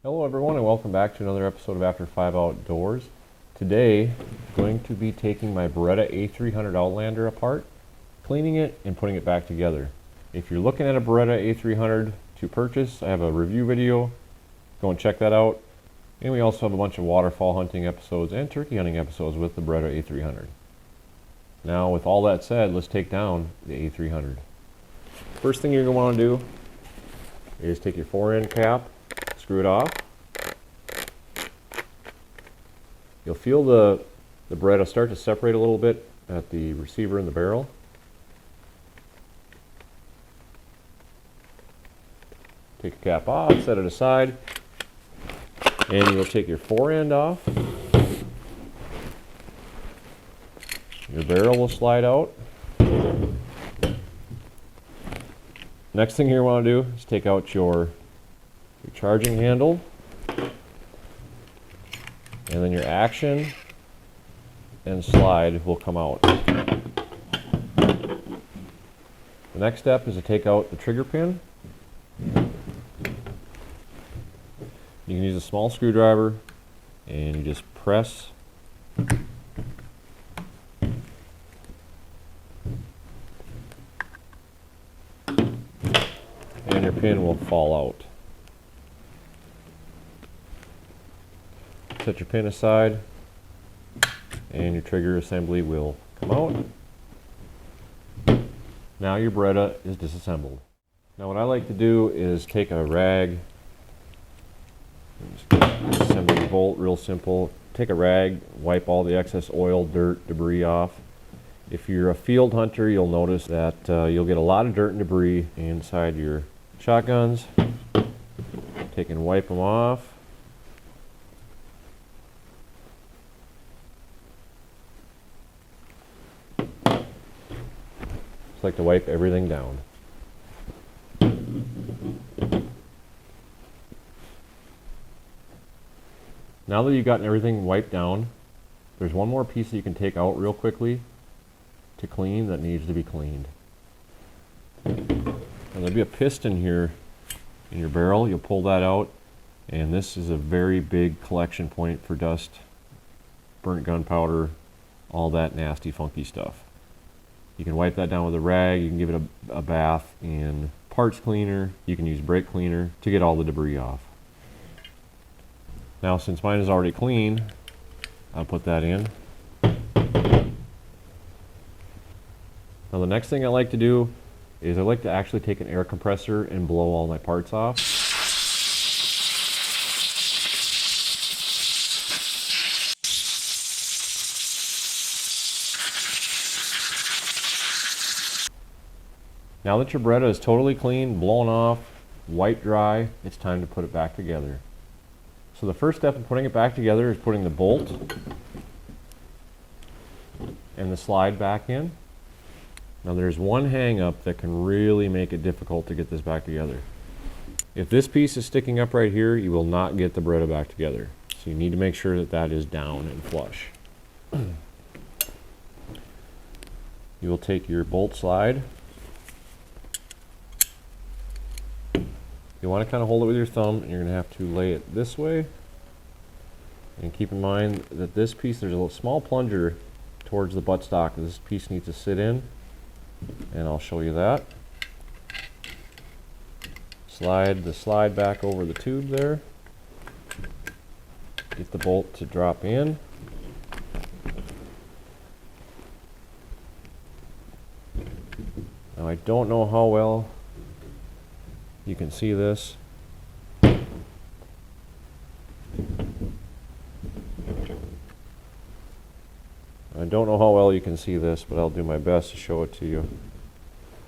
Hello everyone and welcome back to another episode of After 5 Outdoors. Today I'm going to be taking my Beretta A300 Outlander apart, cleaning it and putting it back together. If you're looking at a Beretta A300 to purchase, I have a review video. Go and check that out. And we also have a bunch of waterfowl hunting episodes and turkey hunting episodes with the Beretta A300. Now with all that said, let's take down the A300. First thing you're going to want to do is take your fore-end cap, screw it off. You'll feel the Beretta start to separate a little bit at the receiver and the barrel. Take the cap off, set it aside, and you'll take your fore-end off. Your barrel will slide out. Next thing you want to do is take out your charging handle, and then your action and slide will come out. The next step is to take out the trigger pin. You can use a small screwdriver and you just press and your pin will fall out. Set your pin aside and your trigger assembly will come out. Now your Beretta is disassembled. Now what I like to do is take a rag, just disassemble the bolt real simple. Take a rag, wipe all the excess oil, dirt, debris off. If you're a field hunter, you'll notice that you'll get a lot of dirt and debris inside your shotguns. Take and wipe them off. Just like to wipe everything down. Now that you've gotten everything wiped down, there's one more piece that you can take out real quickly to clean that needs to be cleaned. And there'll be a piston here in your barrel. You'll pull that out, and this is a very big collection point for dust, burnt gunpowder, all that nasty funky stuff. You can wipe that down with a rag. You can give it a bath in parts cleaner. You can use brake cleaner to get all the debris off. Now since mine is already clean, I'll put that in. Now the next thing I like to do is I like to actually take an air compressor and blow all my parts off. Now that your Beretta is totally clean, blown off, wiped dry, it's time to put it back together. So the first step in putting it back together is putting the bolt and the slide back in. Now there's one hang up that can really make it difficult to get this back together. If this piece is sticking up right here, you will not get the Beretta back together. So you need to make sure that that is down and flush. You will take your bolt slide. You want to kind of hold it with your thumb, and you're going to have to lay it this way. And keep in mind that this piece, there's a little small plunger towards the buttstock that this piece needs to sit in. And I'll show you that. Slide the slide back over the tube there. Get the bolt to drop in. Now I don't know how well you can see this. I don't know how well you can see this, but I'll do my best to show it to you.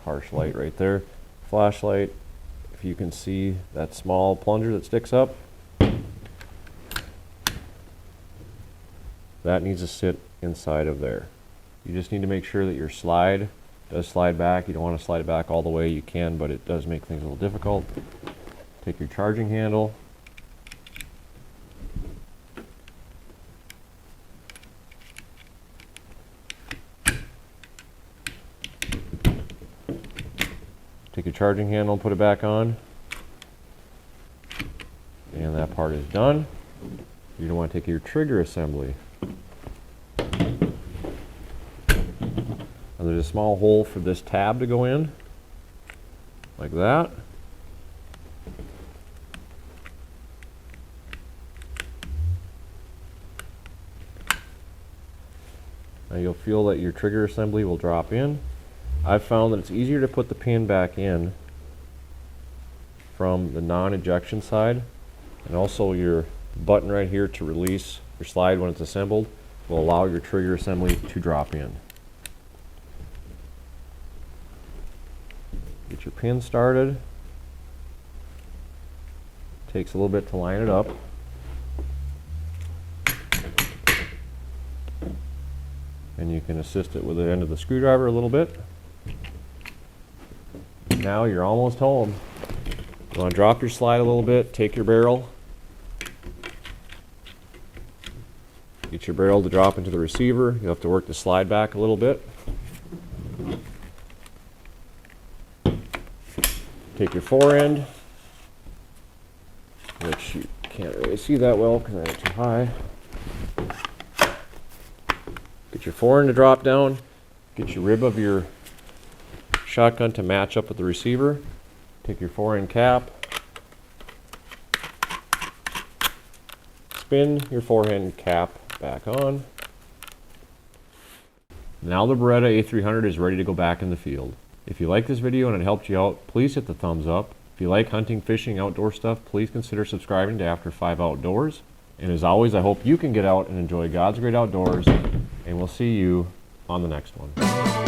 Harsh light right there. Flashlight, if you can see that small plunger that sticks up, that needs to sit inside of there. You just need to make sure that your slide does slide back. You don't want to slide it back all the way. You can, but it does make things a little difficult. Take your charging handle. Take your charging handle and put it back on. And that that part is done, you're going to want to take your trigger assembly. Now there's a small hole for this tab to go in, like that. Now you'll feel that your trigger assembly will drop in. I've found that it's easier to put the pin back in from the non-ejection side, and also your button right here to release your slide when it's assembled will allow your trigger assembly to drop in. Get your pin started. Takes a little bit to line it up. And you can assist it with the end of the screwdriver a little bit. Now you're almost home. You want to drop your slide a little bit, take your barrel, get your barrel to drop into the receiver. You'll have to work the slide back a little bit. Take your fore end, which you can't really see that well because I have it too high. Get your fore end to drop down. Get your rib of your shotgun to match up with the receiver. Take your fore end cap. Spin your fore end cap back on. Now the Beretta A300 is ready to go back in the field. If you like this video and it helped you out, please hit the thumbs up. If you like hunting, fishing, outdoor stuff, please consider subscribing to After 5 Outdoors. And as always, I hope you can get out and enjoy God's great outdoors, and we'll see you on the next one.